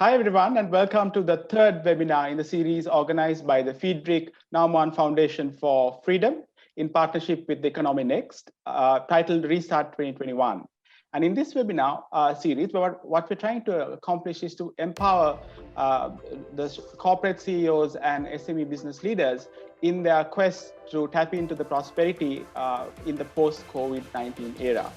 Hi, everyone, and welcome to the third webinar in the series organized by the Friedrich Naumann Foundation for Freedom in partnership with the Economy Next, titled Restart 2021. And in this webinar series, what we're trying to accomplish is to empower the corporate CEOs and SME business leaders in their quest to tap into the prosperity in the post-COVID-19 era.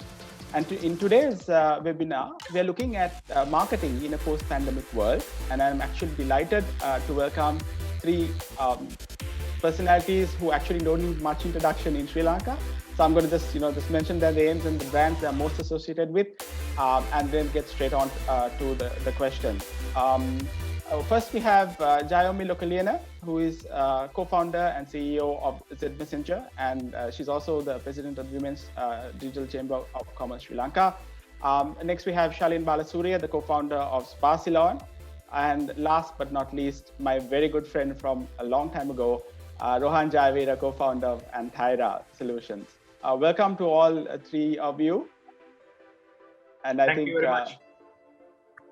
And in today's webinar, we are looking at marketing in a post-pandemic world. And I'm actually delighted to welcome three personalities who actually don't need much introduction in Sri Lanka. So I'm going to just mention their names and the brands they're most associated with, and then get straight on to the questions. First, we have Jayomi Lokuliyana, who is co-founder and CEO of Z Messenger, and she's also the president of the Women's Digital Chamber of Commerce Sri Lanka. Next, we have Shalin Balasuriya, the co-founder of Ceylon, and last but not least, my very good friend from a long time ago, Rohan, Jayaweera, co-founder of Antyra Solutions. Welcome to all three of you. And Thank you very much.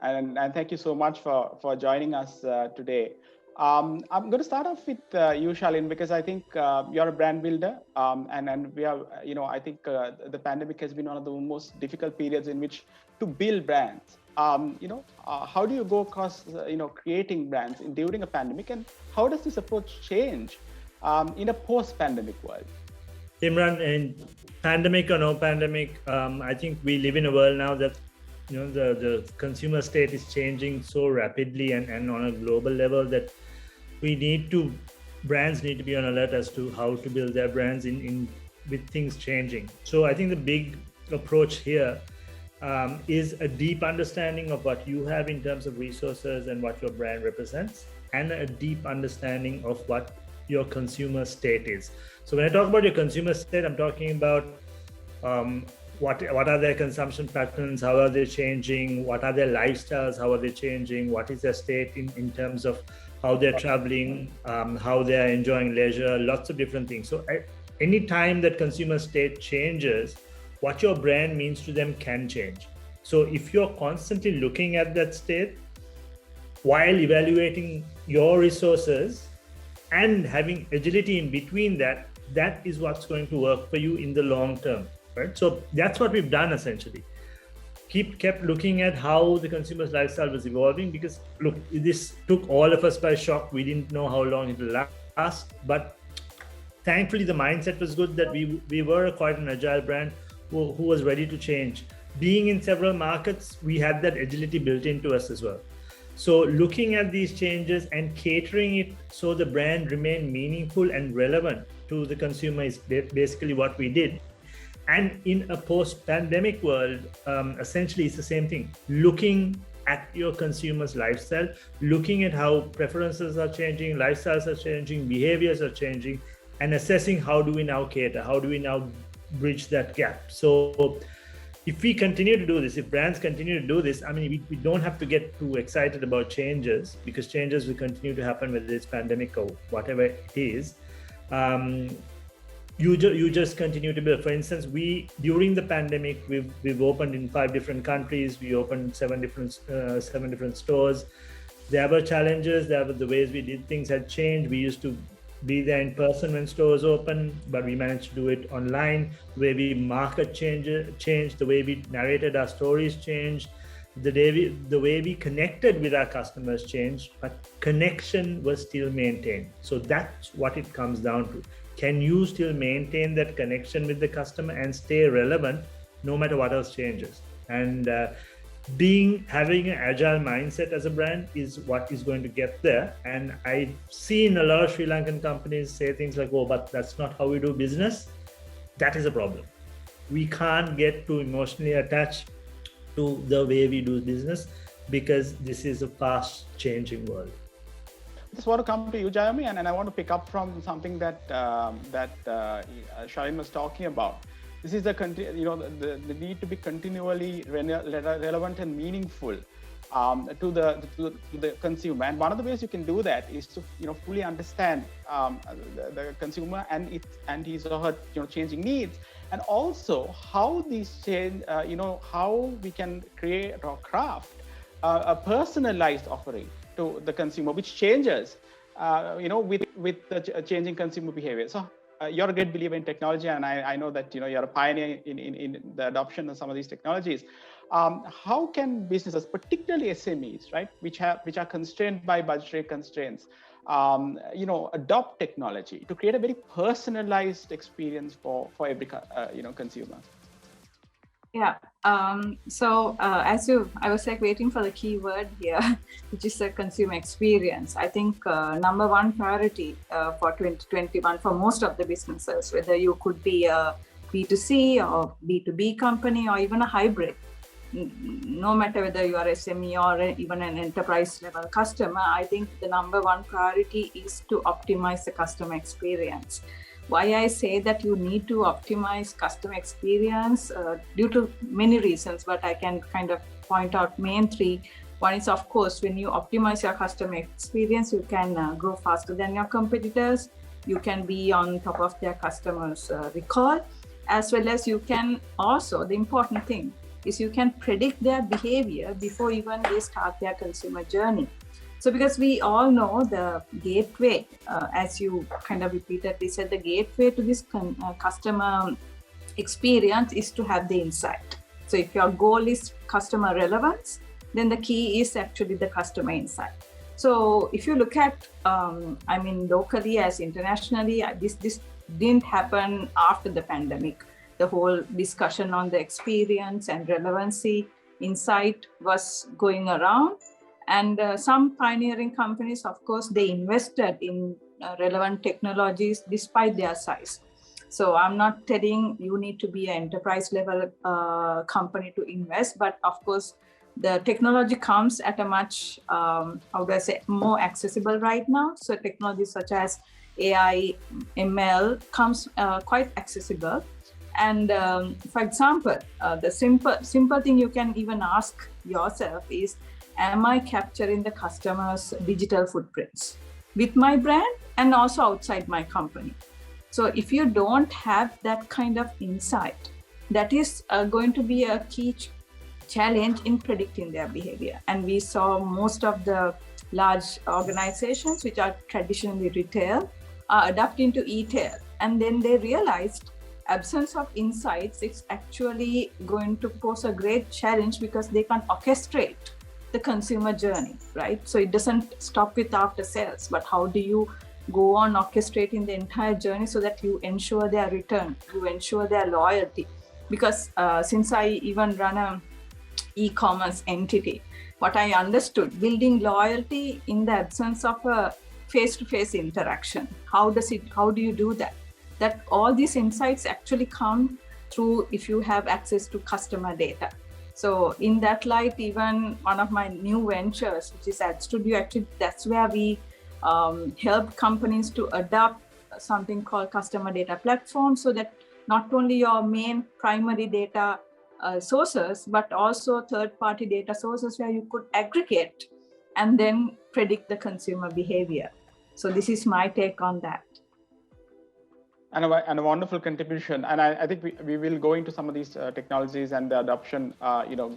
And thank you so much for joining us today. I'm going to start off with you, Shalin, because I think you're a brand builder, and we are, I think the pandemic has been one of the most difficult periods in which to build brands. How do you go across, creating brands during a pandemic, and how does this approach change in a post-pandemic world? Imran, in pandemic or no pandemic, I think we live in a world now that the consumer state is changing so rapidly and on a global level that brands need to be on alert as to how to build their brands with things changing. So I think the big approach here is a deep understanding of what you have in terms of resources and what your brand represents, and a deep understanding of what your consumer state is. So when I talk about your consumer state, I'm talking about what are their consumption patterns, how are they changing, what are their lifestyles, how are they changing, what is their state in terms of how they're traveling, how they're enjoying leisure, lots of different things. So any time that consumer state changes, what your brand means to them can change. So if you're constantly looking at that state while evaluating your resources and having agility in between that is what's going to work for you in the long term. Right? So that's what we've done essentially. Kept looking at how the consumer's lifestyle was evolving, because look, this took all of us by shock. We didn't know how long it will last, but thankfully the mindset was good that we were quite an agile brand who was ready to change. Being in several markets, we had that agility built into us as well. So looking at these changes and catering it so the brand remained meaningful and relevant to the consumer is basically what we did. And in a post-pandemic world, essentially it's the same thing. Looking at your consumer's lifestyle, looking at how preferences are changing, lifestyles are changing, behaviors are changing, and assessing how do we now cater, how do we now bridge that gap. So if we continue to do this, if brands continue to do this, I mean, we don't have to get too excited about changes, because changes will continue to happen, whether it's pandemic or whatever it is. You just continue to build. For instance, during the pandemic, we've opened in 5 different countries. We opened 7 different stores. There were challenges. There were the ways we did things had changed. We used to be there in person when stores open, but we managed to do it online. The way we market changed. The way we narrated our stories changed. The way we connected with our customers changed, but connection was still maintained. So that's what it comes down to. Can you still maintain that connection with the customer and stay relevant no matter what else changes? And having an agile mindset as a brand is what is going to get there. And I've seen a lot of Sri Lankan companies say things like, oh, but that's not how we do business. That is a problem. We can't get too emotionally attached to the way we do business, because this is a fast changing world. I just want to come to you, Jayomi, and I want to pick up from something that Shalin was talking about. This is the need to be continually relevant and meaningful to the consumer. And one of the ways you can do that is to fully understand the consumer and his or her changing needs, and also how these change, how we can create or craft a personalized offering to the consumer, which changes, with the changing consumer behavior. So you're a great believer in technology, and I know that you're a pioneer in the adoption of some of these technologies. How can businesses, particularly SMEs, right, which are constrained by budgetary constraints, adopt technology to create a very personalized experience for every consumer? Yeah. I was like waiting for the key word here, which is the consumer experience. I think number one priority for 2021 for most of the businesses, whether you could be a B2C or B2B company or even a hybrid, no matter whether you are SME or even an enterprise level customer, I think the number one priority is to optimize the customer experience. Why I say that you need to optimize customer experience due to many reasons, but I can kind of point out main three. One is, of course, when you optimize your customer experience, you can grow faster than your competitors. You can be on top of their customers' recall, as well as you can also, the important thing is you can predict their behavior before even they start their consumer journey. So because we all know the gateway, as you kind of repeatedly said, the gateway to this customer experience is to have the insight. So if your goal is customer relevance, then the key is actually the customer insight. So if you look at, locally as internationally, this didn't happen after the pandemic. The whole discussion on the experience and relevancy insight was going around. And some pioneering companies, of course, they invested in relevant technologies despite their size. So I'm not telling you need to be an enterprise level company to invest, but of course, the technology comes at a much, more accessible right now. So technologies such as AI, ML comes quite accessible. And for example, the simple thing you can even ask yourself is, am I capturing the customer's digital footprints with my brand and also outside my company? So if you don't have that kind of insight, that is going to be a key challenge in predicting their behavior. And we saw most of the large organizations, which are traditionally retail, are adapting to e-tail. And then they realized absence of insights is actually going to pose a great challenge because they can't orchestrate the consumer journey, right? So it doesn't stop with after sales, but how do you go on orchestrating the entire journey so that you ensure their return, you ensure their loyalty? Because since I even run a e-commerce entity, what I understood, building loyalty in the absence of a face-to-face interaction, how do you do that? That all these insights actually come through if you have access to customer data. So in that light, even one of my new ventures, which is Ad Studio, actually that's where we help companies to adopt something called customer data platform, so that not only your main primary data sources, but also third-party data sources where you could aggregate and then predict the consumer behavior. So this is my take on that. And a wonderful contribution. And I think we will go into some of these technologies and the adoption,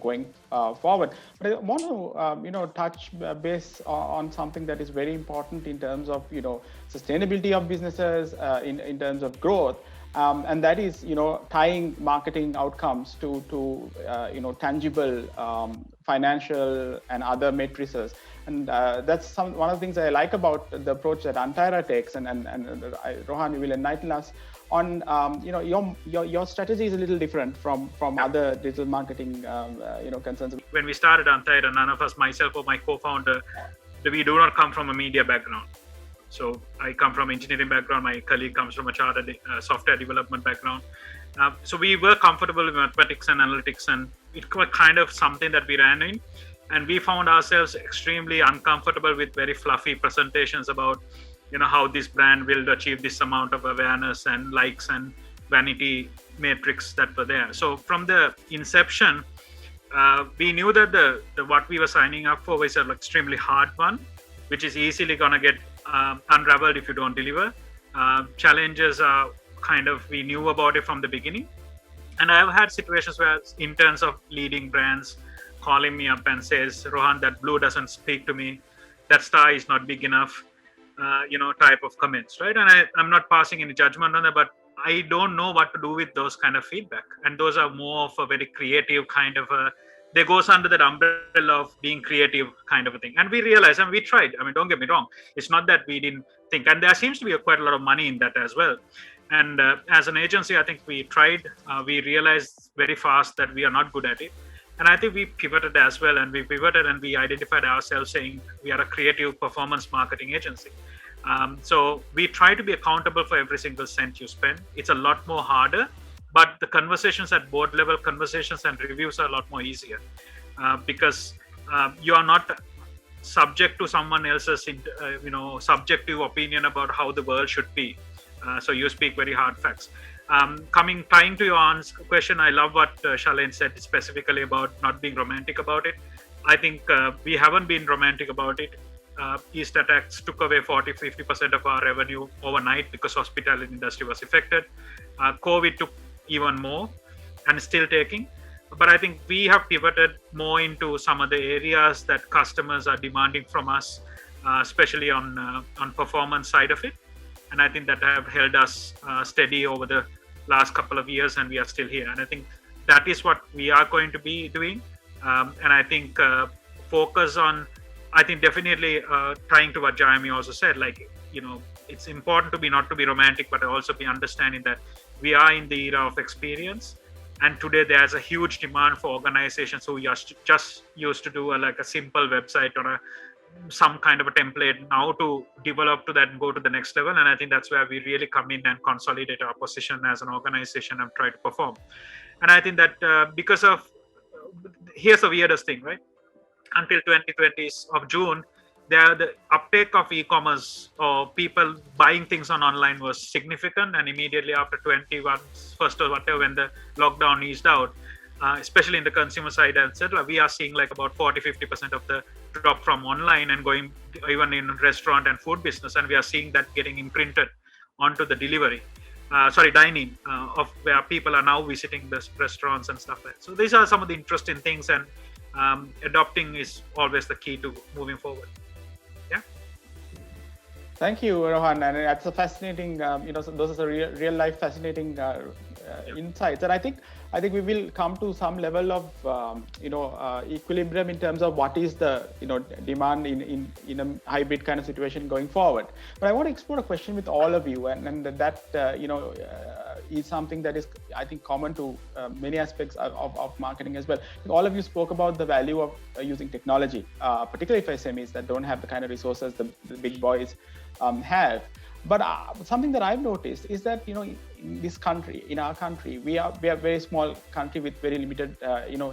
going forward. But I want to, touch base on something that is very important in terms of, sustainability of businesses, in terms of growth. And that is, tying marketing outcomes to tangible financial and other matrices. And that's one of the things I like about the approach that Antyra takes. And Rohan, you will enlighten us on, your strategy is a little different from other digital marketing, concerns. When we started Antyra, none of us, myself or my co-founder, we do not come from a media background. So I come from engineering background. My colleague comes from a chartered software development background. So we were comfortable with mathematics and analytics, and it was kind of something that we ran in. And we found ourselves extremely uncomfortable with very fluffy presentations about, how this brand will achieve this amount of awareness and likes and vanity metrics that were there. So from the inception, we knew that the what we were signing up for was an extremely hard one, which is easily going to get unraveled if you don't deliver. Challenges are we knew about it from the beginning. And I've had situations where interns of leading brands calling me up and says, Rohan, that blue doesn't speak to me, that star is not big enough, type of comments, right? And I'm not passing any judgment on that, but I don't know what to do with those kind of feedback. And those are more of a very creative kind of they goes under that umbrella of being creative kind of a thing. And we realized, and we tried, don't get me wrong, it's not that we didn't think, and there seems to be quite a lot of money in that as well. And as an agency, I think we tried, we realized very fast that we are not good at it. And I think we pivoted as well, and we identified ourselves saying we are a creative performance marketing agency. So we try to be accountable for every single cent you spend. It's a lot more harder, but the conversations at board level, conversations and reviews are a lot more easier because you are not subject to someone else's, subjective opinion about how the world should be. So you speak very hard facts. Tying to your question, I love what Shalin said specifically about not being romantic about it. I think we haven't been romantic about it. East attacks took away 40-50% of our revenue overnight because hospitality industry was affected. COVID took even more and still taking. But I think we have pivoted more into some of the areas that customers are demanding from us, especially on performance side of it. And I think that have held us steady over the last couple of years, and we are still here. And I think that is what we are going to be doing. And I think focus on, I think definitely trying to what Jayomi also said, it's important to be not to be romantic, but also be understanding that we are in the era of experience. And today there's a huge demand for organizations who just used to do a simple website or some kind of a template now to develop to that and go to the next level. And I think that's where we really come in and consolidate our position as an organization and try to perform. And I think that because of, here's the weirdest thing, right? Until 2020s of June, the uptake of e-commerce or people buying things on online was significant. And immediately after 21 first or whatever, when the lockdown eased out, especially in the consumer side, etc., we are seeing about 40-50% of the drop from online and going even in restaurant and food business. And we are seeing that getting imprinted onto the dining of where people are now visiting the restaurants and stuff like that. So these are some of the interesting things, and adopting is always the key to moving forward. Yeah. Thank you, Rohan. And that's a fascinating, those are real life fascinating insights. And I think we will come to some level of, equilibrium in terms of what is the, demand in a hybrid kind of situation going forward. But I want to explore a question with all of you, and that, is something that is, I think, common to many aspects of marketing as well. All of you spoke about the value of using technology, particularly for SMEs that don't have the kind of resources the big boys have. But something that I've noticed is that, in this country, in our country, we are a very small country with very limited,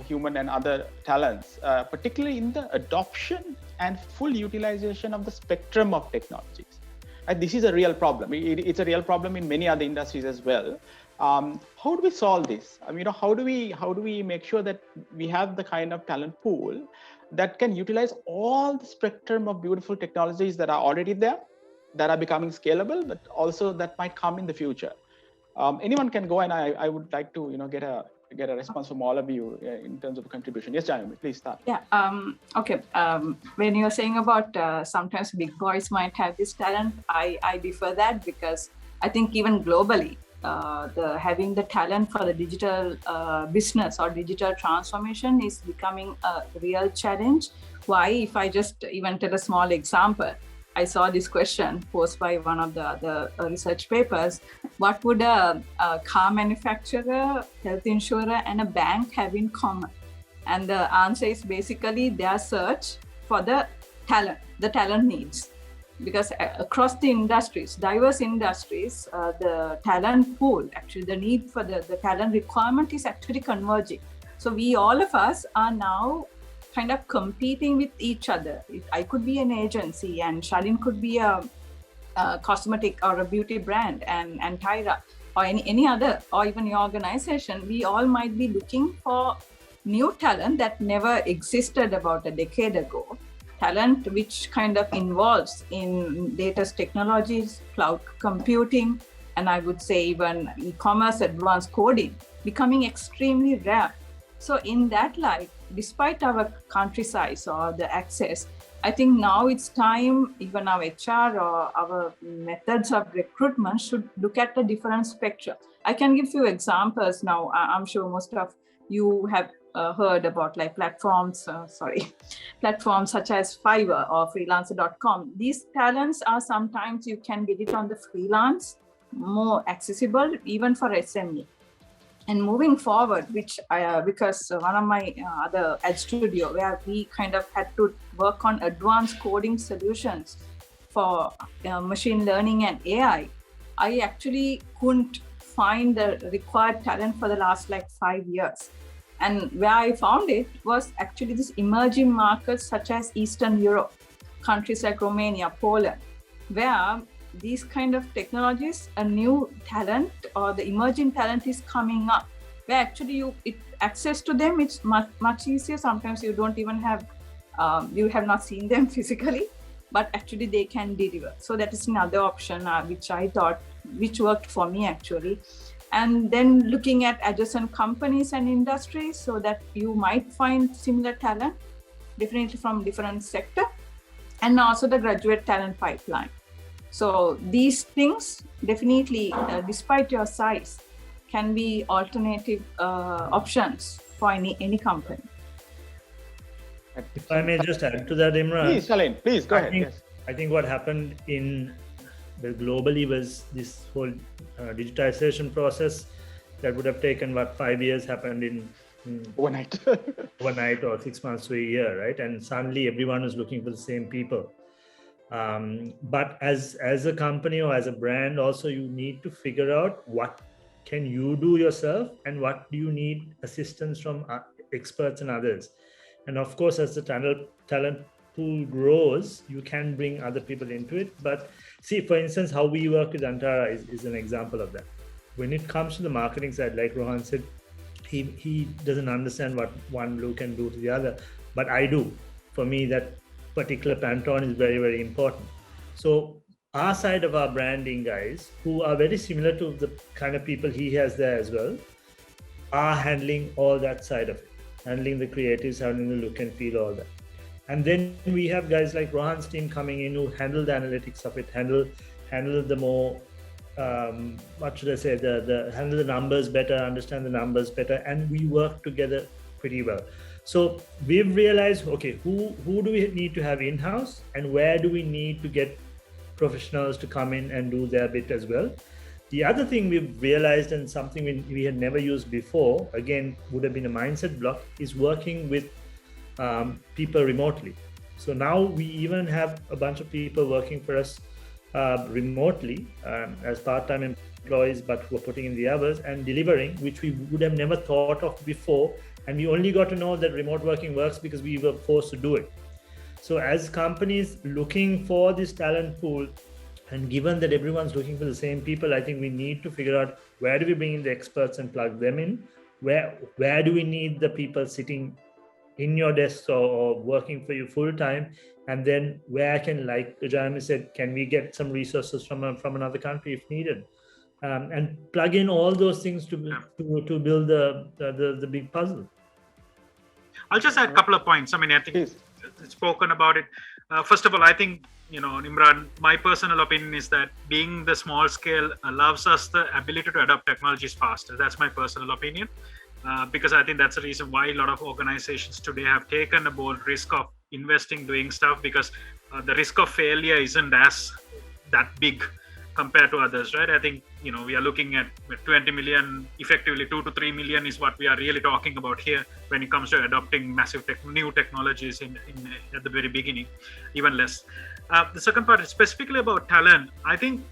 human and other talents, particularly in the adoption and full utilization of the spectrum of technologies. And this is a real problem. It's a real problem in many other industries as well. How do we solve this? How do we make sure that we have the kind of talent pool that can utilize all the spectrum of beautiful technologies that are already there, that are becoming scalable, but also that might come in the future? Anyone can go, and I would like to get a response from all of you in terms of contribution. Yes, Jayomi, please start. Yeah. Okay. When you're saying about sometimes big boys might have this talent, I defer that, because I think even globally, having the talent for the digital business or digital transformation is becoming a real challenge. Why? If I just even tell a small example, I saw this question posed by one of the research papers. What would a car manufacturer, health insurer, and a bank have in common? And the answer is basically their search for the talent needs. Because across the industries, diverse industries, the talent pool, actually the need for the talent requirement is actually converging. So all of us are now kind of competing with each other. I could be an agency, and Shalin could be a cosmetic or a beauty brand, and Antyra or any other, or even your organization. We all might be looking for new talent that never existed about a decade ago. Talent which kind of involves in latest technologies, cloud computing, and I would say even e-commerce, advanced coding, becoming extremely rare. So in that light, despite our country size or the access, I think now it's time even our HR or our methods of recruitment should look at a different spectrum. I can give you examples now. I'm sure most of you have heard about like platforms such as Fiverr or freelancer.com. These talents are sometimes you can get it on the freelance, more accessible even for SME. And moving forward, because one of my other ad studio where we kind of had to work on advanced coding solutions for machine learning and AI, I actually couldn't find the required talent for the last like 5 years. And where I found it was actually this emerging markets such as Eastern Europe, countries like Romania, Poland, where these kind of technologies, a new talent or the emerging talent is coming up, where actually access to them, it's much easier. Sometimes you don't even have, you have not seen them physically, but actually they can deliver. So that is another option, which I thought, which worked for me actually. And then looking at adjacent companies and industries so that you might find similar talent, definitely from different sector, and also the graduate talent pipeline. So these things definitely, despite your size, can be alternative options for any company. If I may just add to that, Imran. Please, Shalin, please go ahead. I think what happened globally was this whole digitization process that would have taken 5 years happened in overnight or 6 months to a year, right? And suddenly everyone was looking for the same people. But as a company or as a brand, also you need to figure out what can you do yourself and what do you need assistance from experts and others. And of course, as the talent pool grows, you can bring other people into it. But see, for instance, how we work with Antyra is an example of that. When it comes to the marketing side, like Rohan said, he doesn't understand what one blue can do to the other, but I do. For me, that particular Pantone is very, very important. So our side of our branding guys, who are very similar to the kind of people he has there as well, are handling all that side of it, handling the creatives, handling the look and feel, all that. And then we have guys like Rohan's team coming in who handle the analytics of it, handle the more, what should I say, handle the numbers better, understand the numbers better, and we work together pretty well. So we've realized, okay, who do we need to have in-house and where do we need to get professionals to come in and do their bit as well. The other thing we've realized, and something we had never used before, again, would have been a mindset block, is working with people remotely. So now we even have a bunch of people working for us remotely as part-time employees, but who are putting in the hours and delivering, which we would have never thought of before. And we only got to know that remote working works because we were forced to do it. So as companies looking for this talent pool, and given that everyone's looking for the same people, I think we need to figure out where do we bring in the experts and plug them in? Where do we need the people sitting in your desk or working for you full time? And then where can, like Jayomi said, can we get some resources from another country if needed? And plug in all those things to build the big puzzle. I'll just add a couple of points. I mean, I think it's spoken about it. First of all, I think, Imran, my personal opinion is that being the small scale allows us the ability to adopt technologies faster. That's my personal opinion, because I think that's the reason why a lot of organizations today have taken a bold risk of investing, doing stuff, because the risk of failure isn't that big compared to others, right? I think, we are looking at 20 million, effectively 2 to 3 million is what we are really talking about here when it comes to adopting massive new technologies at the very beginning, even less. The second part is specifically about talent. I think,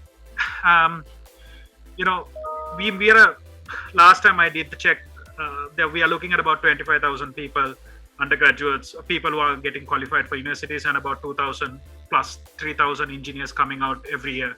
we are, last time I did the check, that we are looking at about 25,000 people, undergraduates, people who are getting qualified for universities, and about 2,000 plus 3,000 engineers coming out every year.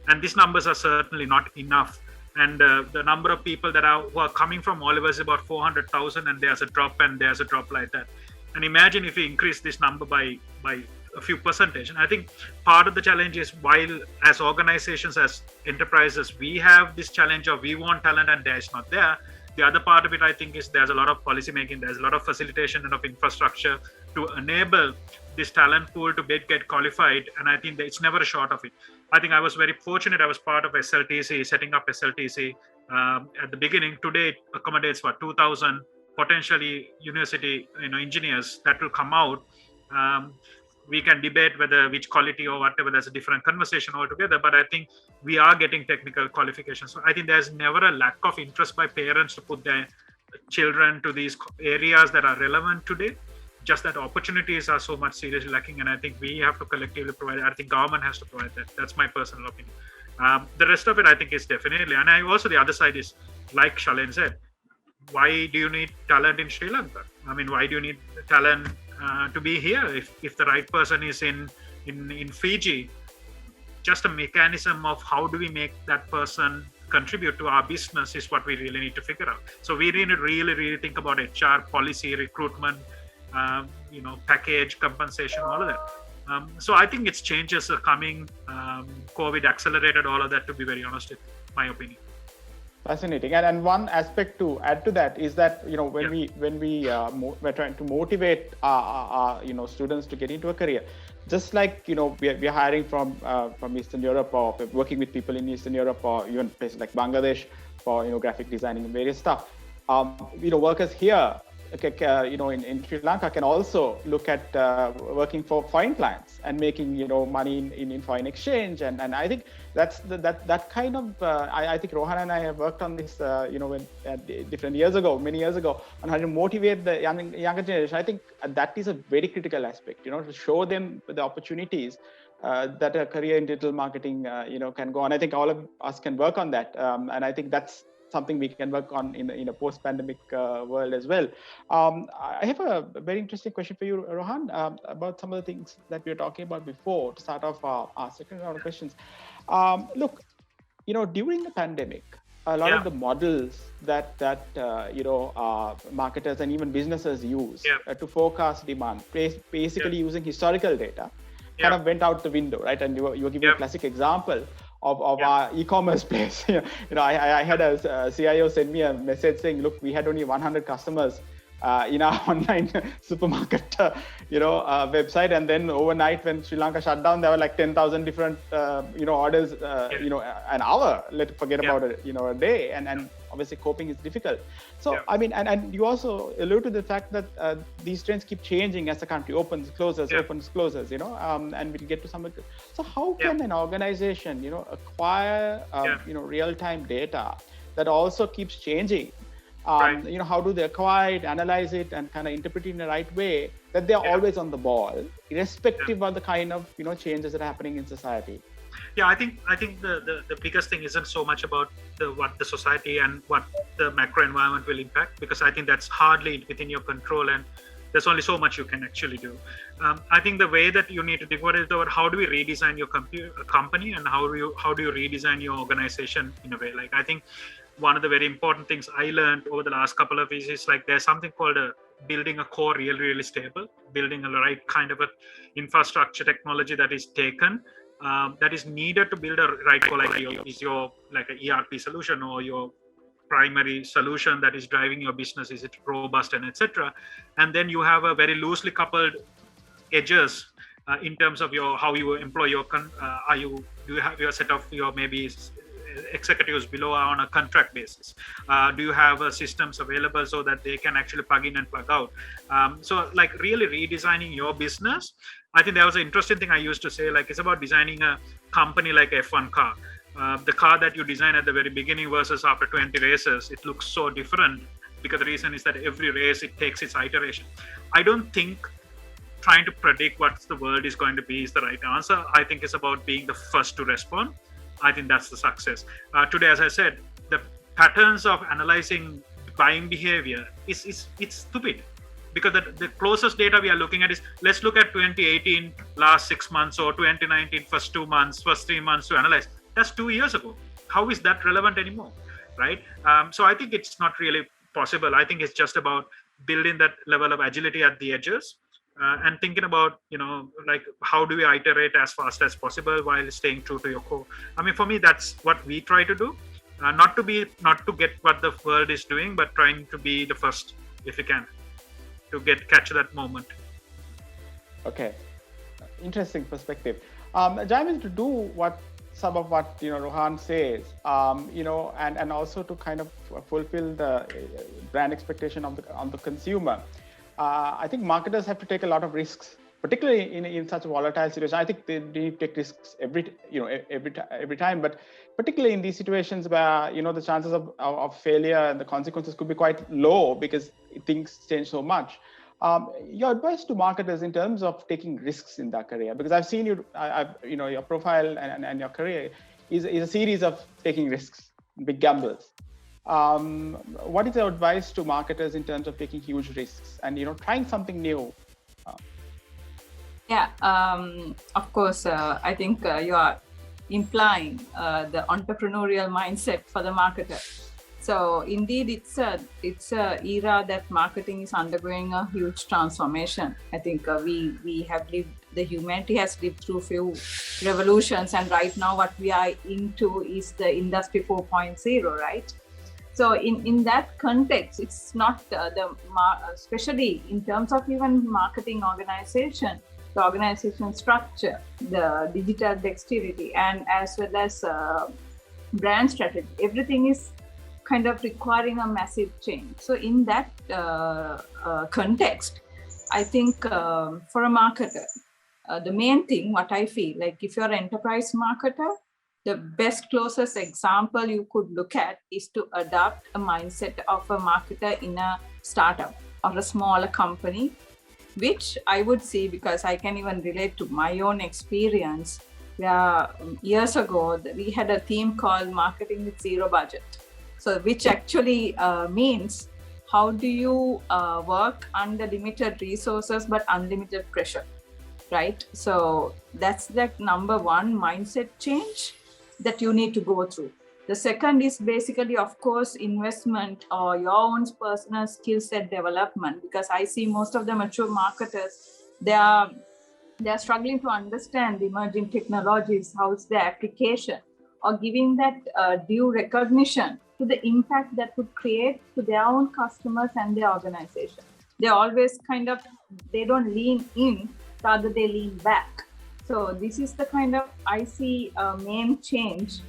And these numbers are certainly not enough. And the number of people who are coming from all over is about 400,000, and there's a drop like that. And imagine if we increase this number by a few percentage. And I think part of the challenge is, while as organizations, as enterprises, we have this challenge of we want talent and there's not there, The other part of it, I think, is there's a lot of policy making, there's a lot of facilitation and of infrastructure to enable this talent pool to get qualified. And I think that it's never a short of it. I think I was very fortunate. I was part of SLTC, setting up SLTC at the beginning. Today, it accommodates 2,000 potentially university engineers that will come out. We can debate which quality or whatever, that's a different conversation altogether, but I think we are getting technical qualifications. So I think there's never a lack of interest by parents to put their children to these areas that are relevant today. Just that opportunities are so much seriously lacking, and I think we have to collectively provide. I think government has to provide that. That's my personal opinion. The rest of it, I think, is definitely, and also the other side is, like Shalin said, why do you need talent in Sri Lanka? I mean, why do you need talent to be here if the right person is in Fiji? Just a mechanism of how do we make that person contribute to our business is what we really need to figure out. So we need to really think about HR, policy, recruitment, package, compensation, all of that. So I think its changes are coming. COVID accelerated all of that, to be very honest, in my opinion. Fascinating. And one aspect to add to that is that when we're trying to motivate our students to get into a career, just like we're hiring from Eastern Europe, or working with people in Eastern Europe, or even places like Bangladesh for graphic designing and various stuff. Workers here, in Sri Lanka can also look at working for foreign clients and making money in foreign exchange, and I think that's that kind of I think Rohan and I have worked on this many years ago, on how to motivate the younger generation. I think that is a very critical aspect, to show them the opportunities that a career in digital marketing can go on. I think all of us can work on that, and I think that's something we can work on in a post-pandemic world as well. I have a very interesting question for you, Rohan, about some of the things that we were talking about before, to start off our second round of questions. Look, during the pandemic, a lot of the models that marketers and even businesses use to forecast demand, basically using historical data, kind of went out the window, right? And you were giving a classic example of our e-commerce place. I had a CIO send me a message saying, look, we had only 100 customers in our online supermarket website, and then overnight when Sri Lanka shut down, there were like 10,000 different orders an hour, let's forget about it, a day, and obviously coping is difficult. So I mean, and you also allude to the fact that these trends keep changing as the country opens, closes, opens, closes, and we'll get to some of it. So how can an organization acquire real-time data that also keeps changing? How do they acquire it, analyze it, and kind of interpret it in the right way, that they're always on the ball, irrespective of the kind of changes that are happening in society? I think the biggest thing isn't so much about what the society and what the macro environment will impact, because I think that's hardly within your control, and there's only so much you can actually do. I think the way that you need to think about it is about how do we redesign your company, and how do you redesign your organization in a way. Like, I think one of the very important things I learned over the last couple of years is, like, there's something called building a core really stable, building a right kind of a infrastructure technology that is taken, that is needed to build a right core, like an ERP solution, or your primary solution that is driving your business. Is it robust, and etc. And then you have a very loosely coupled edges in terms of how you employ your do you have your set of your maybe executives below on a contract basis? Do you have systems available so that they can actually plug in and plug out? So like really redesigning your business. I think there was an interesting thing I used to say, like, it's about designing a company like F1 car. The car that you design at the very beginning versus after 20 races, it looks so different, because the reason is that every race, it takes its iteration. I don't think trying to predict what the world is going to be is the right answer. I think it's about being the first to respond. I think that's the success. Today, as I said, the patterns of analyzing buying behavior it's stupid, because the closest data we are looking at is, let's look at 2018 last 6 months, or 2019 first 2 months, first 3 months to analyze. That's 2 years ago. How is that relevant anymore, right? So I think it's not really possible. I think it's just about building that level of agility at the edges, and thinking about, like, how do we iterate as fast as possible while staying true to your core. I mean, for me, that's what we try to do. not to get what the world is doing, but trying to be the first if you can, to catch that moment. Okay, interesting perspective. Jayomi, to do some of what Rohan says, and also to kind of fulfill the brand expectation on the consumer. I think marketers have to take a lot of risks, particularly in such a volatile situation. I think they need to take risks every time, but particularly in these situations where the chances of failure and the consequences could be quite low because things change so much. Your advice to marketers in terms of taking risks in their career, because I've seen your profile and your career is a series of taking risks, big gambles. What is your advice to marketers in terms of taking huge risks and trying something new? Yeah, of course, I think you are implying the entrepreneurial mindset for the marketer. So indeed, it's a era that marketing is undergoing a huge transformation. I think the humanity has lived through few revolutions, and right now what we are into is the industry 4.0, right? So in that context, it's not especially in terms of even marketing organization, the organization structure, the digital dexterity, and as well as brand strategy, everything is kind of requiring a massive change. So in that context, I think for a marketer, the main thing, what I feel like, if you're an enterprise marketer, the best closest example you could look at is to adopt a mindset of a marketer in a startup or a smaller company, which I would see, because I can even relate to my own experience. Years ago, we had a theme called Marketing with Zero Budget. So which actually means how do you work under limited resources but unlimited pressure, right? So that's that number one mindset change that you need to go through. The second is basically, of course, investment or your own personal skill set development, because I see most of the mature marketers, they are struggling to understand the emerging technologies, how's their application, or giving that due recognition to the impact that would create to their own customers and their organization. They always they don't lean in, rather they lean back. So this is the kind of, I see, main change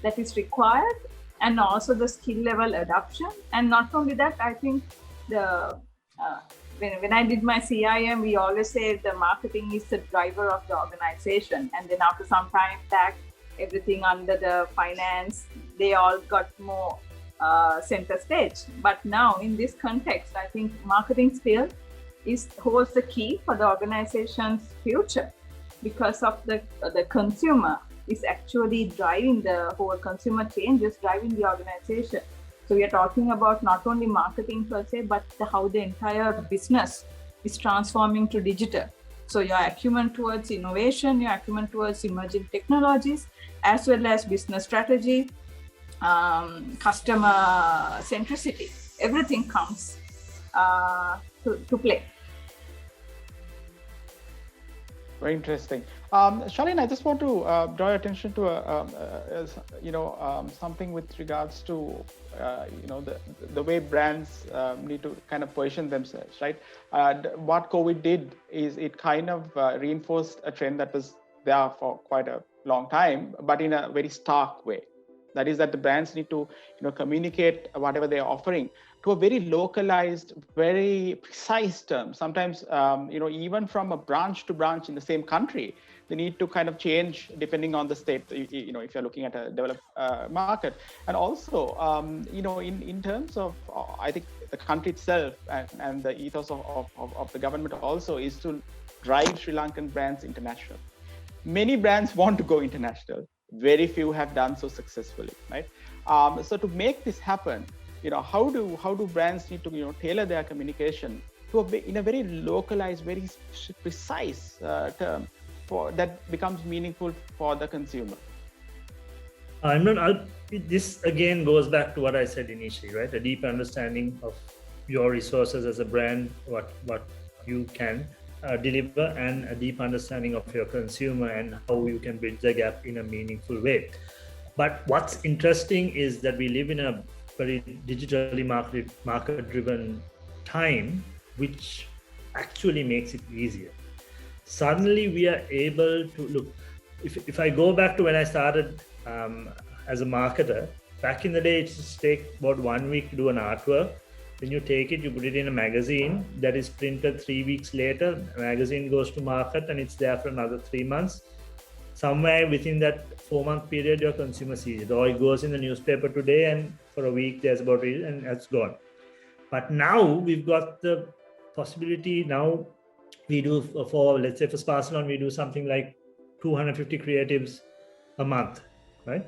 that is required, and also the skill level adoption. And not only that, I think when I did my CIM, we always say the marketing is the driver of the organization. And then after some time back, everything under the finance, they all got more center stage. But now in this context, I think marketing still holds the key for the organization's future, because of the consumer is actually driving the whole consumer change, is driving the organization. So we are talking about not only marketing per se, but how the entire business is transforming to digital. So your acumen towards innovation, your acumen towards emerging technologies, as well as business strategy, customer centricity, everything comes to play. Very interesting. Shalin, I just want to draw your attention to something with regards to the way brands need to kind of position themselves, right? What COVID did is it kind of reinforced a trend that was there for quite a long time, but in a very stark way. That is that the brands need to communicate whatever they are offering to a very localized, very precise term. Sometimes, even from a branch to branch in the same country, they need to kind of change depending on the state, if you're looking at a developed market. And also, in terms of, I think the country itself and the ethos of the government also is to drive Sri Lankan brands international. Many brands want to go international. Very few have done so successfully, right? So to make this happen, how do brands need to tailor their communication to in a very localized, very precise term that becomes meaningful for the consumer? Imran, this again goes back to what I said initially, right? A deep understanding of your resources as a brand, what you can deliver, and a deep understanding of your consumer and how you can bridge the gap in a meaningful way. But what's interesting is that we live in a very digitally market-driven time, which actually makes it easier. Suddenly we are able to look, if I go back to when I started as a marketer, back in the day, it used to take about 1 week to do an artwork. Then you take it, you put it in a magazine that is printed 3 weeks later. The magazine goes to market and it's there for another 3 months. Somewhere within that 4-month period, your consumer sees it, or it goes in the newspaper today and for a week there's about it and it's gone. But now we've got the possibility. Now we do for, let's say for Sparsalon, we do something like 250 creatives a month, right?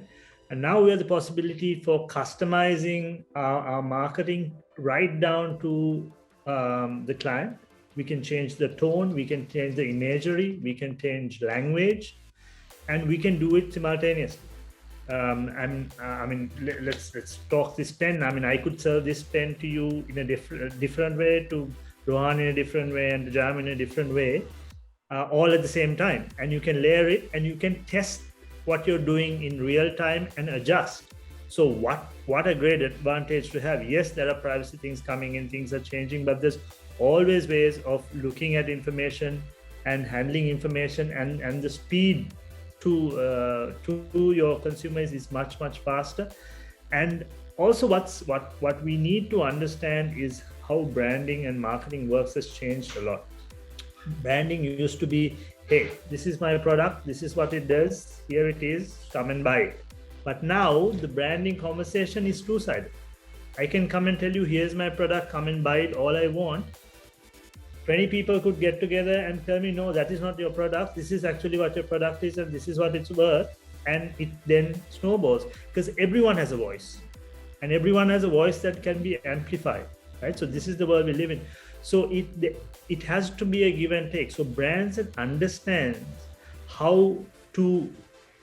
And now we have the possibility for customizing our marketing right down to the client. We can change the tone, we can change the imagery, we can change language, and we can do it simultaneously. I mean, let's talk this pen. I mean, I could sell this pen to you in a different way, to Rohan in a different way, and to Jayomi in a different way, all at the same time. And you can layer it, and you can test what you're doing in real time and adjust. So what a great advantage to have. Yes, there are privacy things coming in, things are changing, but there's always ways of looking at information and handling information, and the speed to your consumers is much faster. And also what we need to understand is how branding and marketing works has changed a lot. Branding used to be, hey, this is my product, this is what it does, here it is, come and buy it. But now the branding conversation is two-sided. I can come and tell you, here's my product, come and buy it, all I want. 20 people could get together and tell me, no, that is not your product, this is actually what your product is, and this is what it's worth. And it then snowballs, because everyone has a voice, and everyone has a voice that can be amplified, right? So this is the world we live in. So it has to be a give and take. So brands that understand how to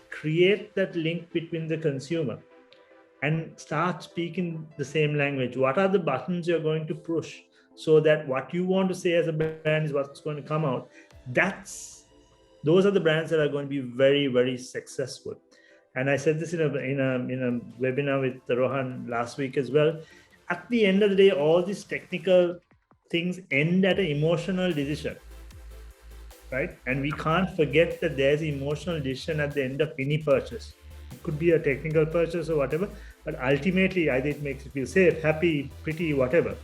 create that link between the consumer and start speaking the same language. What are the buttons you're going to push so that what you want to say as a brand is what's going to come out? Those are the brands that are going to be very successful. And I said this in a webinar with Rohan last week as well. At the end of the day, all these technical things end at an emotional decision, right? And we can't forget that there's emotional decision at the end of any purchase. It could be a technical purchase or whatever, but ultimately either it makes you feel safe, happy, pretty, whatever,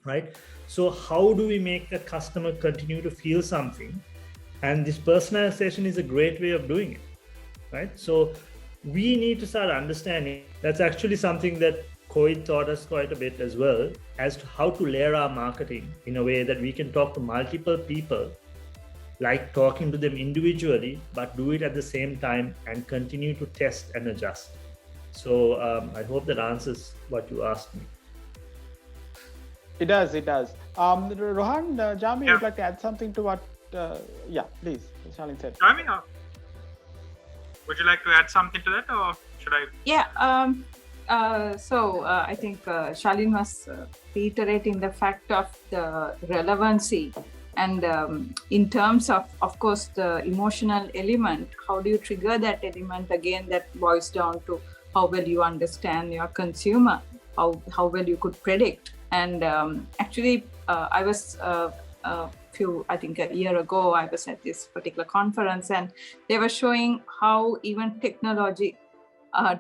right? So how do we make the customer continue to feel something? And this personalization is a great way of doing it, right? So we need to start understanding. That's actually something that COVID taught us quite a bit as well, as to how to layer our marketing in a way that we can talk to multiple people, like talking to them individually, but do it at the same time and continue to test and adjust. So I hope that answers what you asked me. It does. Rohan, Jayomi, would like to add something to what, yeah, please, Shalin said. Jayomi, would you like to add something to that, or should I? Yeah, so I think Shalin was reiterating the fact of the relevancy, and in terms of course, the emotional element. How do you trigger that element? Again, that boils down to how well you understand your consumer, how well you could predict. And actually, I was I think a year ago, I was at this particular conference, and they were showing how even technology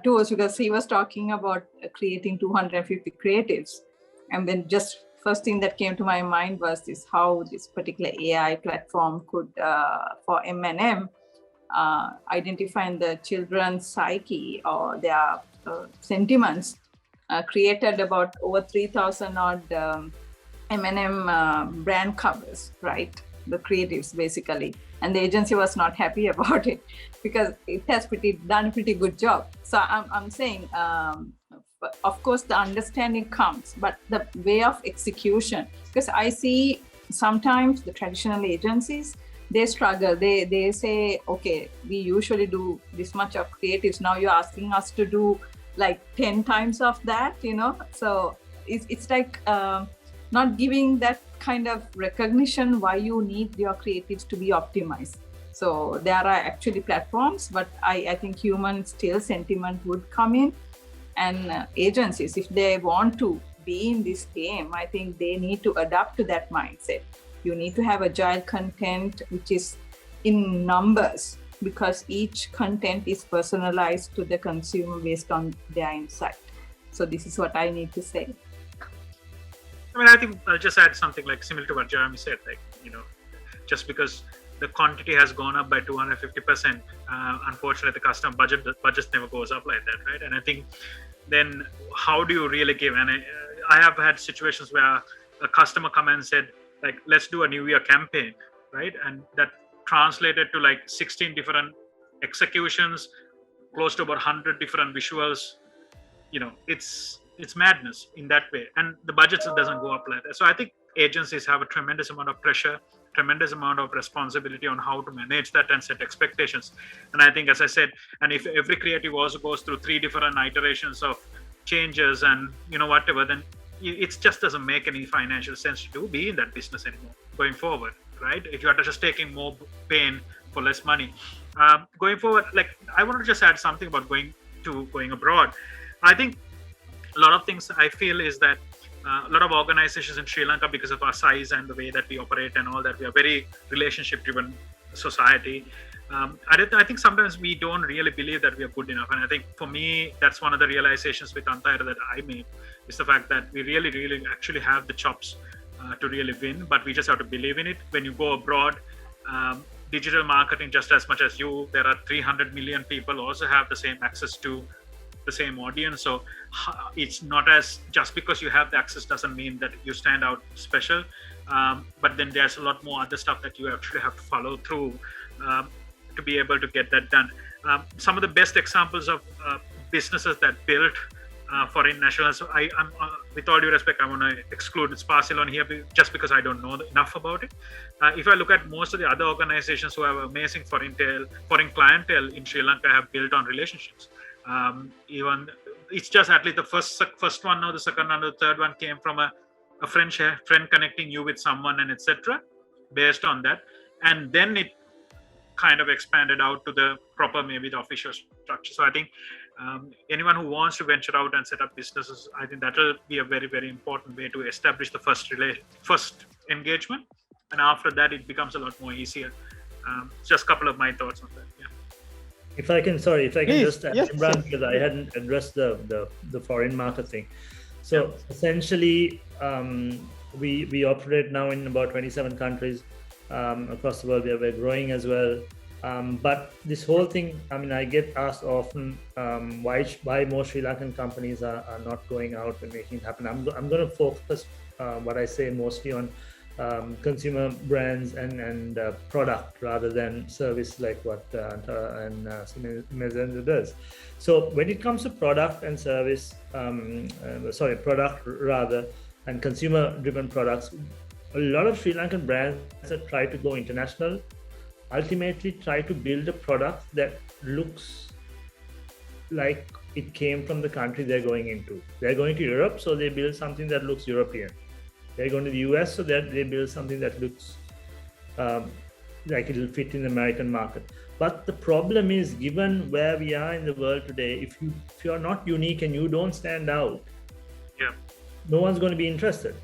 tools, because he was talking about creating 250 creatives. And then just first thing that came to my mind was how this particular AI platform could, for M&M, identifying the children's psyche or their sentiments, created about over 3,000 odd M&M brand covers, right? The creatives basically. And the agency was not happy about it because it has done a pretty good job. So I'm saying, of course, the understanding comes, but the way of execution, because I see sometimes the traditional agencies, they struggle. They say, okay, we usually do this much of creatives. Now you're asking us to do like 10 times of that, So it's like not giving that kind of recognition why you need your creatives to be optimized. So there are actually platforms, but I think human still sentiment would come in, and agencies, if they want to be in this game, I think they need to adapt to that mindset. You need to have agile content, which is in numbers, because each content is personalized to the consumer based on their insight. So this is what I need to say. I mean, I think I'll just add something like similar to what Jayomi said, like, just because the quantity has gone up by 250%, unfortunately, the customer budget never goes up like that, right? And I think then how do you really give? And I have had situations where a customer come and said, like, let's do a New Year campaign, right? And that translated to like 16 different executions, close to about 100 different visuals. It's madness in that way, and the budgets doesn't go up like that. So I think agencies have a tremendous amount of pressure, tremendous amount of responsibility on how to manage that and set expectations. And I think, as I said, and if every creative also goes through 3 different iterations of changes and whatever, then it just doesn't make any financial sense to be in that business anymore going forward, right? If you are just taking more pain for less money going forward. Like, I want to just add something about going abroad. I think a lot of things I feel is that a lot of organizations in Sri Lanka, because of our size and the way that we operate and all that, we are very relationship driven society. I think sometimes we don't really believe that we are good enough. And I think for me, that's one of the realizations with Antyra that I made, is the fact that we really, really actually have the chops to really win, but we just have to believe in it. When you go abroad, digital marketing, just as much as there are 300 million people also have the same access to the same audience. So it's not as, just because you have the access doesn't mean that you stand out special. But then there's a lot more other stuff that you actually have to follow through to be able to get that done. Some of the best examples of businesses that built foreign nationals, so I'm with all due respect, I want to exclude Ceylon here just because I don't know enough about it. If I look at most of the other organizations who have amazing foreign clientele in Sri Lanka, have built on relationships. Even it's just at least the first one or the second one or the third one came from a friend connecting you with someone, and etc. based on that, and then it kind of expanded out to the proper, maybe the official structure. So I think anyone who wants to venture out and set up businesses, I think that will be a very, very important way to establish the first engagement, and after that it becomes a lot more easier. Just a couple of my thoughts on that. Yeah. If I can Please, just add, yes, Imran, because I hadn't addressed the foreign market thing. So essentially, we operate now in about 27 countries across the world. We're growing as well. But this whole thing, I mean, I get asked often why more Sri Lankan companies are not going out and making it happen. I'm going to focus what I say mostly on consumer brands and product rather than service, like what Antyra and Mezenda does. So when it comes to product and service, product rather, and consumer driven products, a lot of Sri Lankan brands that try to go international ultimately try to build a product that looks like it came from the country they're going into. They're going to Europe, so they build something that looks European. They're going to the US, so that they build something that looks like it'll fit in the American market. But the problem is, given where we are in the world today, if you're not unique and you don't stand out, no one's going to be interested.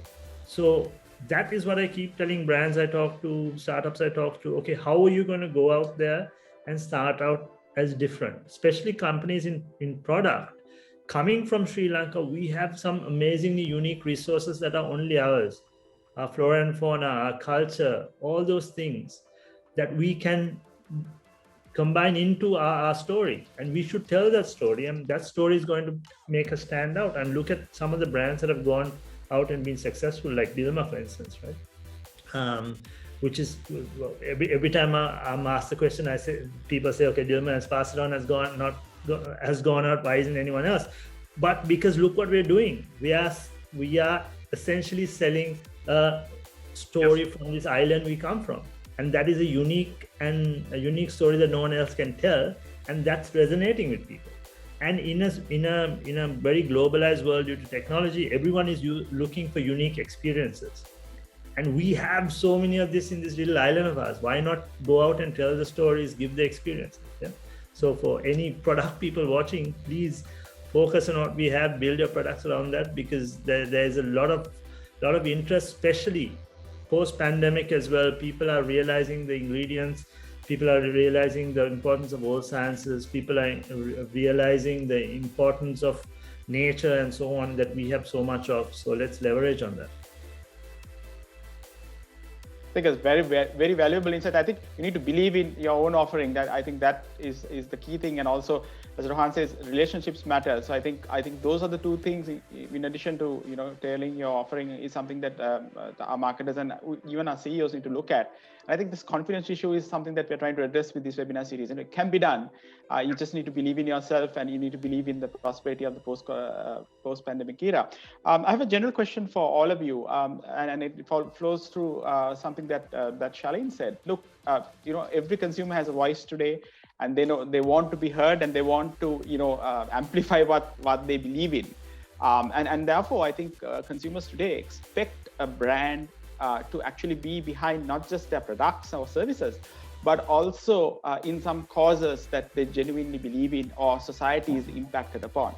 So that is what I keep telling brands I talk to, startups I talk to. Okay, how are you going to go out there and start out as different, especially companies in product? Coming from Sri Lanka, we have some amazingly unique resources that are only ours. Our flora and fauna, our culture, all those things that we can combine into our story. And we should tell that story. And that story is going to make us stand out. And look at some of the brands that have gone out and been successful, like Dilma, for instance, right? Which is, every time I'm asked the question, people say, okay, Dilma has passed it on, has gone out, why isn't anyone else? But because look what we're doing. We are essentially selling a story from this island we come from. And that is a unique story that no one else can tell. And that's resonating with people. And in a very globalized world due to technology, everyone is looking for unique experiences. And we have so many of this in this little island of ours. Why not go out and tell the stories, give the experience? Yeah? So for any product people watching, please focus on what we have, build your products around that, because there's a lot of interest, especially post-pandemic as well. People are realizing the ingredients, people are realizing the importance of all sciences, people are realizing the importance of nature and so on that we have so much of. So let's leverage on that. I think it's very valuable insight. I think you need to believe in your own offering. That I think that is the key thing. And also, as Rohan says, relationships matter. So I think those are the two things. In addition to tailoring your offering, is something that our marketers and even our CEOs need to look at. And I think this confidence issue is something that we're trying to address with this webinar series, and it can be done. You just need to believe in yourself, and you need to believe in the prosperity of the post-pandemic era. I have a general question for all of you, and it flows through something that Shalin said. Look, every consumer has a voice today, and they know they want to be heard, and they want to amplify what they believe in, and therefore I think consumers today expect a brand to actually be behind not just their products or services, but also in some causes that they genuinely believe in or society is impacted upon.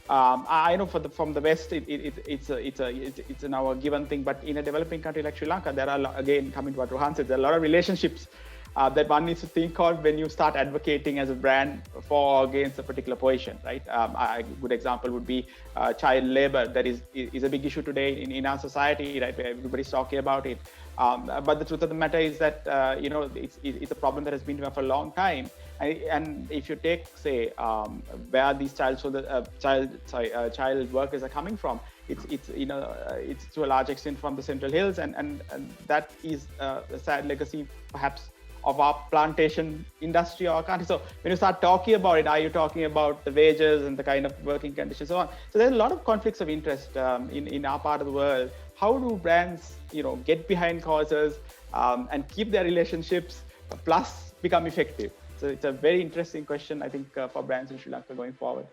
I know from the West, it's now a given thing, but in a developing country like Sri Lanka, there are, again, coming to what Rohan said, there are a lot of relationships that one needs to think of when you start advocating as a brand for or against a particular position, right? A good example would be child labor. That is a big issue today in our society, right? Where everybody's talking about it. But the truth of the matter is that it's a problem that has been there for a long time. And if you take, say, where these child workers are coming from, it's to a large extent from the Central Hills, and that is a sad legacy, perhaps, of our plantation industry or country. So when you start talking about it, are you talking about the wages and the kind of working conditions and so on? So there's a lot of conflicts of interest in our part of the world. How do brands, get behind causes and keep their relationships plus become effective? So it's a very interesting question, I think, for brands in Sri Lanka going forward.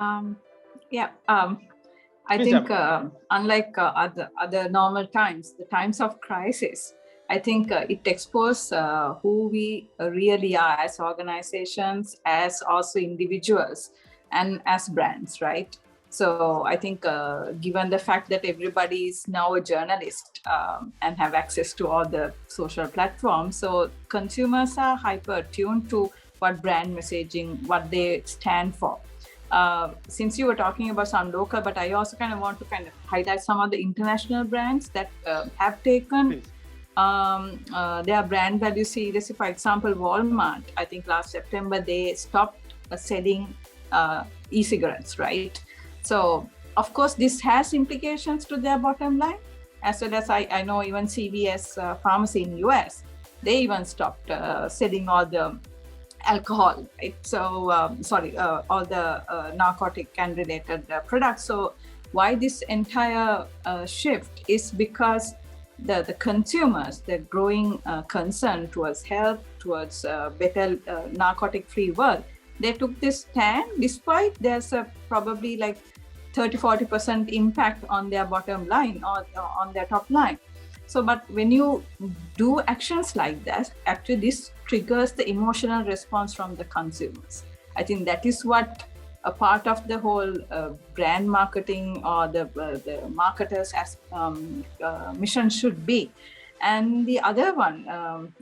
I think unlike other normal times, the times of crisis, I think it exposes who we really are as organizations, as also individuals, and as brands, right? So I think given the fact that everybody is now a journalist and have access to all the social platforms, so consumers are hyper tuned to what brand messaging, what they stand for. Since you were talking about some local, but I also want to highlight some of the international brands that have taken their brand value seriously. For example, Walmart, I think last September, they stopped selling e-cigarettes, right? So, of course, this has implications to their bottom line, as well as I know even CVS pharmacy in US, they even stopped selling all the alcohol, right? So, all the narcotic and related products. So, why this entire shift is because the consumers, the growing concern towards health, towards better narcotic-free world, they took this stand despite there's a probably like 30-40% impact on their bottom line or on their top line. So, but when you do actions like that, actually this triggers the emotional response from the consumers. I think that is what a part of the whole brand marketing or the marketers as mission should be. And the other one,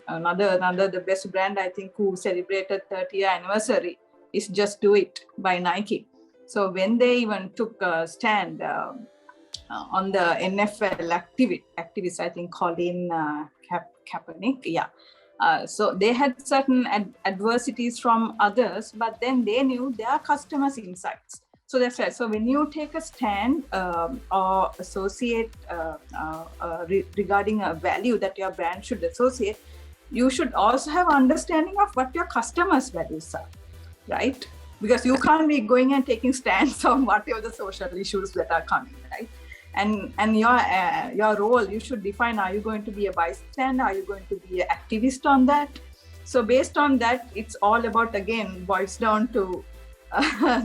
another the best brand I think who celebrated 30th anniversary is Just Do It by Nike. So when they even took a stand on the NFL activist, I think Colin Kaepernick, so they had certain adversities from others, but then they knew their customers' insights. So that's right. So when you take a stand or associate regarding a value that your brand should associate, you should also have understanding of what your customers' values are, right? Because you can't be going and taking stands on whatever the social issues that are coming, right? And your role, you should define, are you going to be a bystander? Are you going to be an activist on that? So based on that, it's all about, again, boils down to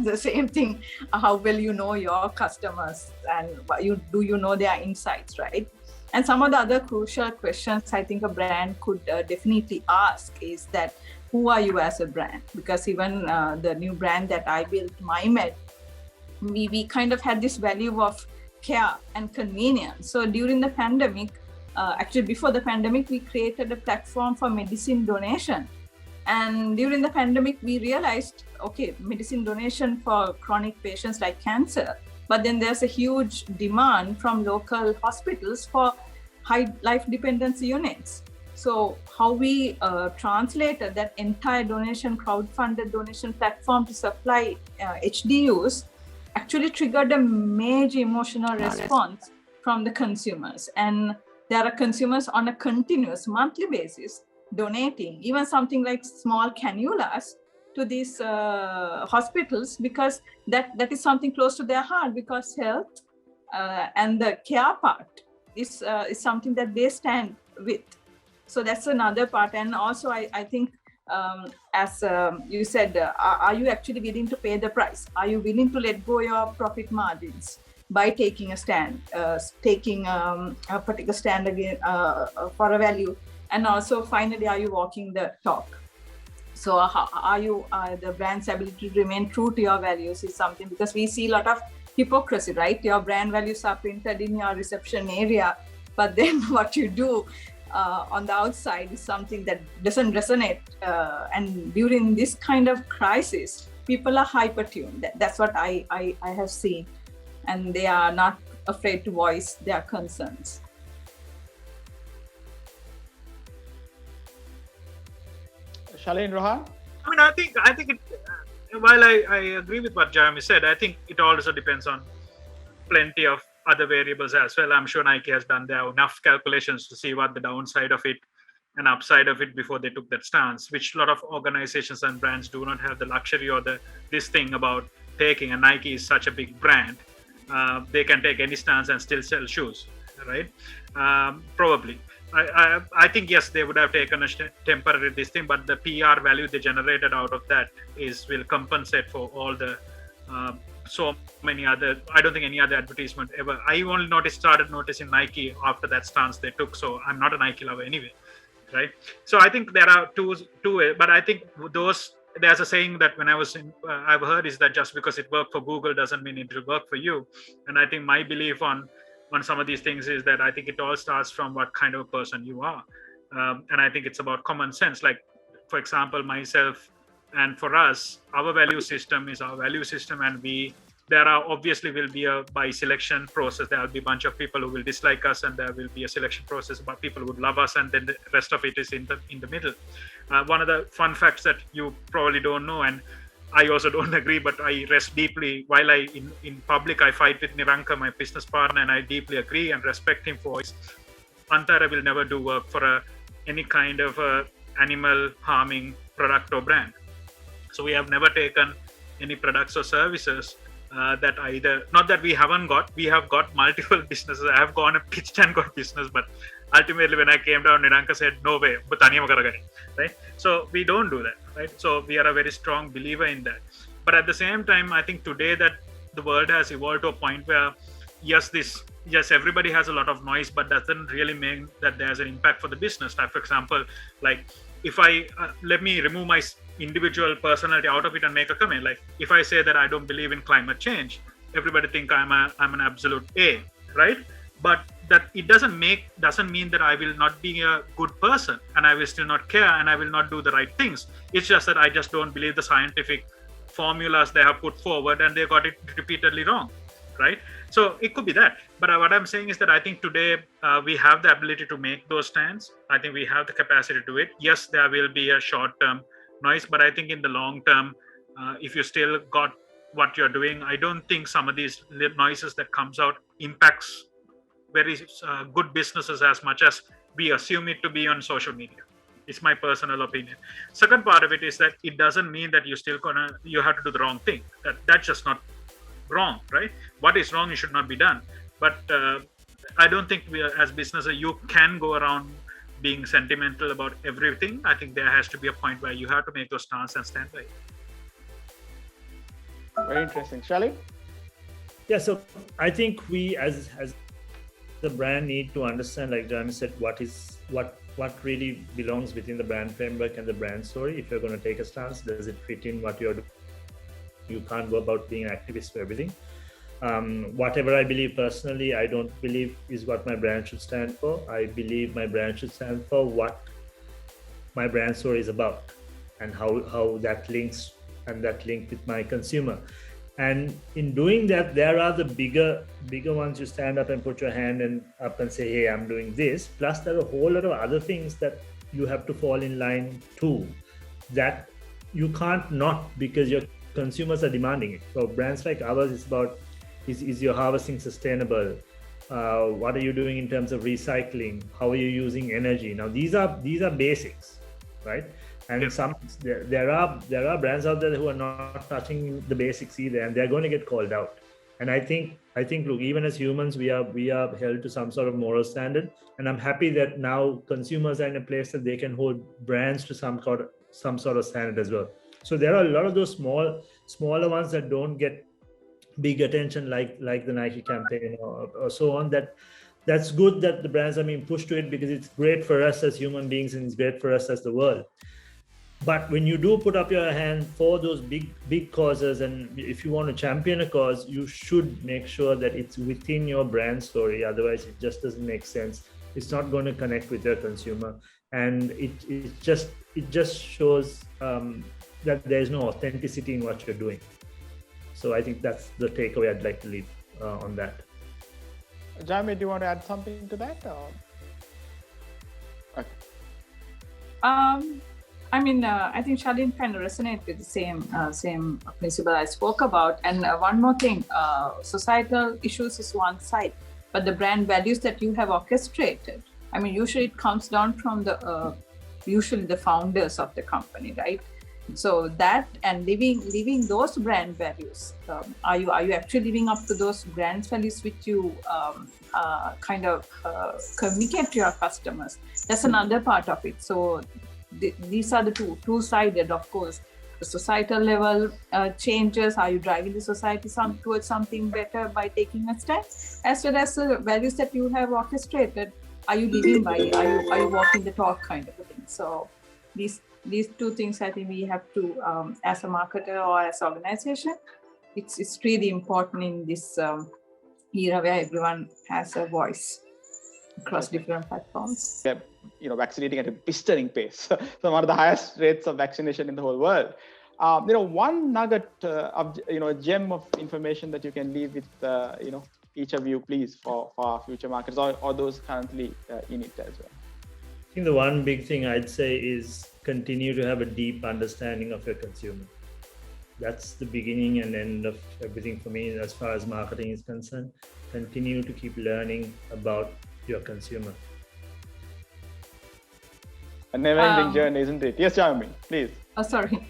the same thing, how well you know your customers and do you know their insights, right? And some of the other crucial questions I think a brand could definitely ask is that, who are you as a brand? Because even the new brand that I built, MyMed, we kind of had this value of care and convenience. So during the pandemic, actually before the pandemic, we created a platform for medicine donation. And during the pandemic, we realized, okay, medicine donation for chronic patients like cancer, but then there's a huge demand from local hospitals for high life dependency units. So how we translated that entire donation, crowd-funded donation platform to supply HDUs actually triggered a major emotional response from the consumers. And there are consumers on a continuous monthly basis donating even something like small cannulas to these hospitals, because that is something close to their heart, because health and the care part is something that they stand with. So that's another part. And also I think as you said, are you actually willing to pay the price? Are you willing to let go your profit margins by taking a stand, taking a particular stand again for a value? And also finally, are you walking the talk? So how are you, the brand's ability to remain true to your values is something, because we see a lot of hypocrisy, right? Your brand values are printed in your reception area, but then what you do on the outside is something that doesn't resonate. And during this kind of crisis, people are hyper-tuned. That's what I have seen. And they are not afraid to voice their concerns. Shalin, Rohan? I mean, I think it, while I agree with what Jayomi said, I think it also depends on plenty of other variables as well. I'm sure Nike has done their enough calculations to see what the downside of it and upside of it before they took that stance, which a lot of organizations and brands do not have the luxury or this thing about taking. And Nike is such a big brand, they can take any stance and still sell shoes, right? Probably. I think, yes, they would have taken a temporary this thing, but the PR value they generated out of that will compensate for all the so many other. I don't think any other advertisement ever. I only started noticing Nike after that stance they took. So I'm not a Nike lover anyway, right? So I think there are two ways, but I think there's a saying that when I was I've heard is that just because it worked for Google doesn't mean it will work for you. And I think my belief on some of these things is that I think it all starts from what kind of a person you are. And I think it's about common sense. Like, for example, myself and for us, our value system is our value system. And there are obviously will be a by selection process. There will be a bunch of people who will dislike us, and there will be a selection process about people who would love us. And then the rest of it is in the middle. One of the fun facts that you probably don't know, and I also don't agree, but I rest deeply while in public, I fight with Niranka, my business partner, and I deeply agree and respect him for his. Antyra will never do work for any kind of animal harming product or brand. So we have never taken any products or services that either, not that we have got multiple businesses. I have gone and pitched and got business, but ultimately when I came down, Niranka said, no way, right? So we don't do that, right? So we are a very strong believer in that. But at the same time, I think today that the world has evolved to a point where, yes, everybody has a lot of noise, but doesn't really mean that there's an impact for the business. Like, for example, like if let me remove my individual personality out of it and make a comment. Like if I say that I don't believe in climate change, everybody think I'm an absolute A, right? But that it doesn't mean that I will not be a good person and I will still not care and I will not do the right things. It's just that I just don't believe the scientific formulas they have put forward and they got it repeatedly wrong, right? So it could be that. But what I'm saying is that I think today we have the ability to make those stands. I think we have the capacity to do it. Yes, there will be a short-term noise, but I think in the long term, if you still got what you're doing, I don't think some of these noises that comes out impacts very good businesses as much as we assume it to be on social media. It's my personal opinion. Second part of it is that it doesn't mean that you have to do the wrong thing. That's just not wrong, right? What is wrong, it should not be done. But I don't think as businesses, you can go around being sentimental about everything. I think there has to be a point where you have to make those stance and stand by it. Very interesting. Shalin? Yeah, so I think we as the brand need to understand, like Jayomi said, what really belongs within the brand framework and the brand story. If you're going to take a stance, does it fit in what you're doing? You can't go about being an activist for everything. Whatever I believe personally, I don't believe is what my brand should stand for. I believe my brand should stand for what my brand story is about and how that links and that link with my consumer. And in doing that, there are the bigger ones. You stand up and put your hand up and say, hey, I'm doing this. Plus, there are a whole lot of other things that you have to fall in line to, that you can't not, because your consumers are demanding it. So brands like ours, it's about, is your harvesting sustainable? What are you doing in terms of recycling? How are you using energy? Now, these are basics, right? And there are brands out there who are not touching the basics either, and they're going to get called out. And I think look, even as humans, we are held to some sort of moral standard, and I'm happy that now consumers are in a place that they can hold brands to some sort of standard as well. So there are a lot of those smaller ones that don't get big attention, like the Nike campaign or so on. That's good that the brands are being pushed to it, because it's great for us as human beings and it's great for us as the world. But when you do put up your hand for those big causes, and if you want to champion a cause, you should make sure that it's within your brand story. Otherwise, it just doesn't make sense. It's not going to connect with your consumer, and it just shows that there's no authenticity in what you're doing. So I think that's the takeaway I'd like to leave on that. Jayomi, do you want to add something to that? Or? Okay. I think Shalin kind of resonates with the same principle I spoke about. And one more thing, societal issues is one side, but the brand values that you have orchestrated, usually it comes down from usually the founders of the company, right? So that, and living those brand values, are you actually living up to those brand values which you communicate to your customers? That's another part of it. So these are the two-sided, of course. The societal level changes. Are you driving the society towards something better by taking a stand? As well as the values that you have orchestrated, are you living by? Are you walking the talk, kind of a thing? So these two things, I think we have to, as a marketer or as an organization, it's really important in this era where everyone has a voice across different platforms. Yeah, vaccinating at a blistering pace. So one of the highest rates of vaccination in the whole world. One nugget of a gem of information that you can leave with each of you, please, for our future marketers or those currently in it as well. I think the one big thing I'd say is continue to have a deep understanding of your consumer. That's the beginning and end of everything for me as far as marketing is concerned. Continue to keep learning about your consumer. A never-ending journey, isn't it? Yes, Jayomi, please. Oh, sorry.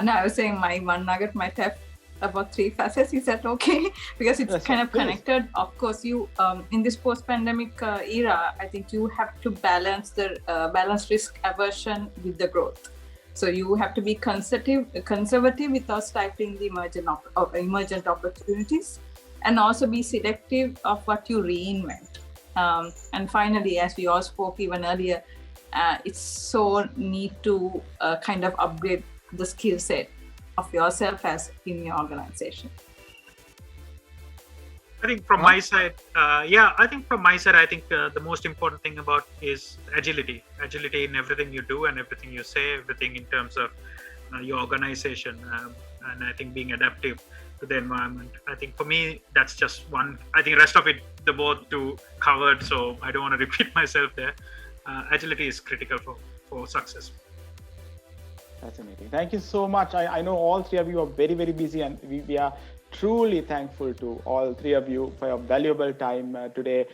No, I was saying my one nugget might have about 3 facets. Is that okay? Because it's kind of connected. Of course, you in this post-pandemic era, I think you have to balance risk aversion with the growth. So you have to be conservative without stifling the emergent opportunities, and also be selective of what you reinvent. And finally, as we all spoke even earlier, it's so need to kind of upgrade the skill set of yourself as in your organization. I think from my side, the most important thing about is agility in everything you do and everything you say, everything in terms of your organization, and I think being adaptive to the environment. I think for me, that's just one. I think the rest of it, the both two covered, so I don't want to repeat myself there. Agility is critical for success. Fascinating. Thank you so much. I know all three of you are very, very busy, and we are truly thankful to all three of you for your valuable time today.